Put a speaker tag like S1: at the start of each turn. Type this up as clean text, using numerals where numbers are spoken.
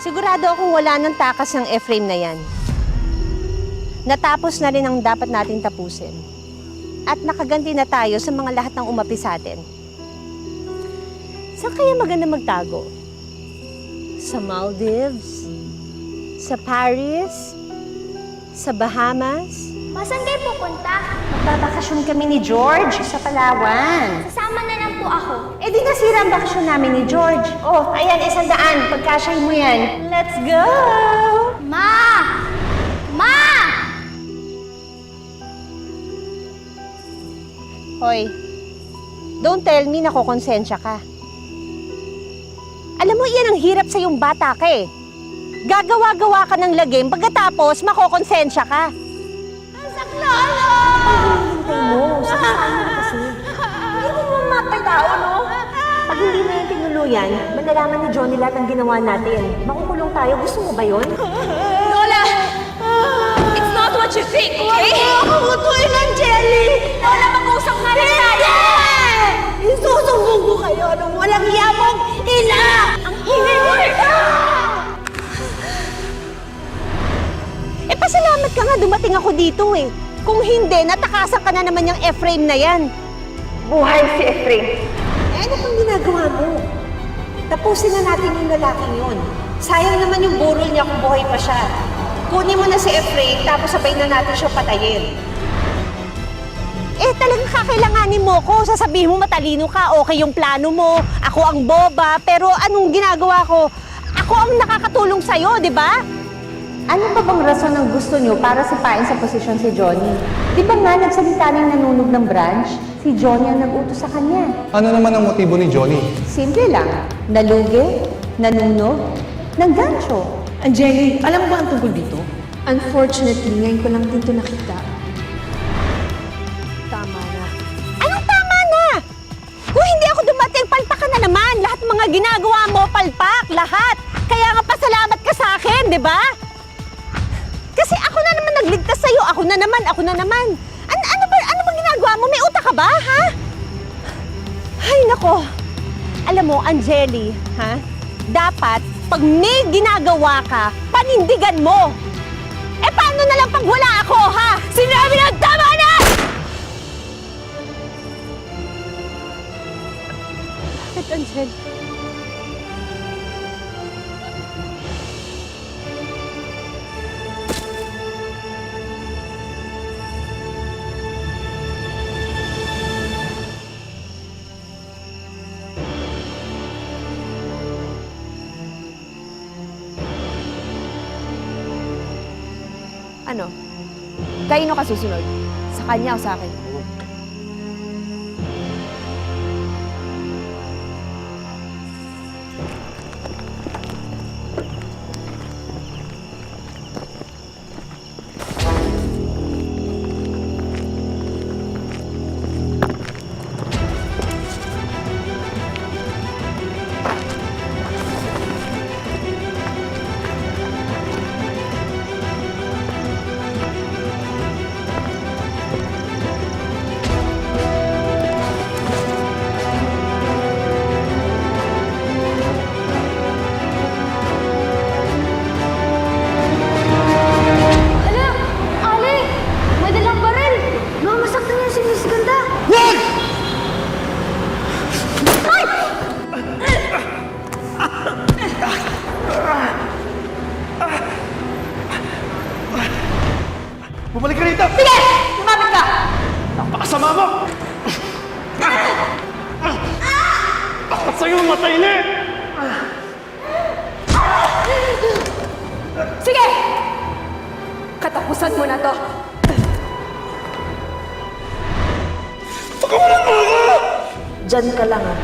S1: Sigurado akong wala ng takas ng Efraim na yan. Natapos na rin ang dapat natin tapusin. At nakaganti na tayo sa mga lahat ng umapi sa atin. Saan kaya maganda magtago? Sa Maldives? Sa Paris? Sa Bahamas?
S2: Saan kayo pupunta?
S1: Magbabakasyon kami ni George sa Palawan.
S2: Sasama na lang po ako.
S1: Eh di nasira ang bakasyon namin ni George. Oh, ayan, 100. Pagkasya mo yan. Let's go!
S2: Ma! Ma!
S1: Hoy, don't tell me na kokonsensya ka. Alam mo, iyan ang hirap sa yung bata ka eh. Gagawa-gawa ka ng lagim, pagkatapos makokonsensya ka.
S2: Saklolo!
S1: Hintay mo, sakasaan mo kasi. Hindi mo mapatao, no? Pag hindi na yung tinuluyan, malalaman ni Johnny lahat ang ginawa natin. Makukulong tayo, gusto mo ba yun?
S2: Lola! It's not what you think, okay? Huwag lang, Jelly! Lola, mag-usap nga rin tayo!
S1: Isusumbong ko kayo nung walang yamong ina! Ang ingay mo! Eh, pasalamat ka nga dumating ako dito eh. Kung hindi, natakasan ka na naman yung Efraim na yan. Buhay si Efraim. Eh, ano pang ginagawa mo? Tapusin na natin yung lalaking yun. Sayang naman yung burol niya kung buhay pa siya. Kunin mo na si Efraim, tapos sabay na natin siya patayin. Eh, talagang kakailanganin mo ko. Sasabihin mo matalino ka, okay yung plano mo. Ako ang boba, pero anong ginagawa ko? Ako ang nakakatulong sa'yo, di ba? Ano pa bang rason ang gusto nyo para sipain sa posisyon si Johnny? Di ba nga nagsalita ng nanunog ng branch? Si Johnny ang nag-utos sa kanya.
S3: Ano naman ang motibo ni Johnny?
S1: Simple lang. Nalugi, nanunog, nanggancho.
S4: Angeli, alam mo ba ang tungkol dito?
S5: Unfortunately, ngayon ko lang din ito nakita.
S1: Tama na. Anong tama na? Kung hindi ako dumating, palpak ka na naman. Lahat ng mga ginagawa mo, palpak. Lahat. Kaya nga pasalamat ka sa akin, di ba? Kasi ako na naman nagligtas sa'yo. Ako na naman. Ano ba ginagawa mo? May utak ka ba, ha? Ay, nako. Alam mo, Angeli, ha? Dapat, pag may ginagawa ka, panindigan mo. Eh, paano na lang pag wala ako, ha? Sinabi na, tama na! Bakit, Angeli?
S5: Ano? Kaino ka susunod? Sa kanya o sa akin?
S3: Bumalik ka rito!
S1: Sige! Lumapit ka!
S3: Napakasama mo! Bakit sa'yo matay na eh!
S5: Sige! Katapusan mo na to.
S3: Pakawalan mo ako!
S1: Diyan ka lang, ah.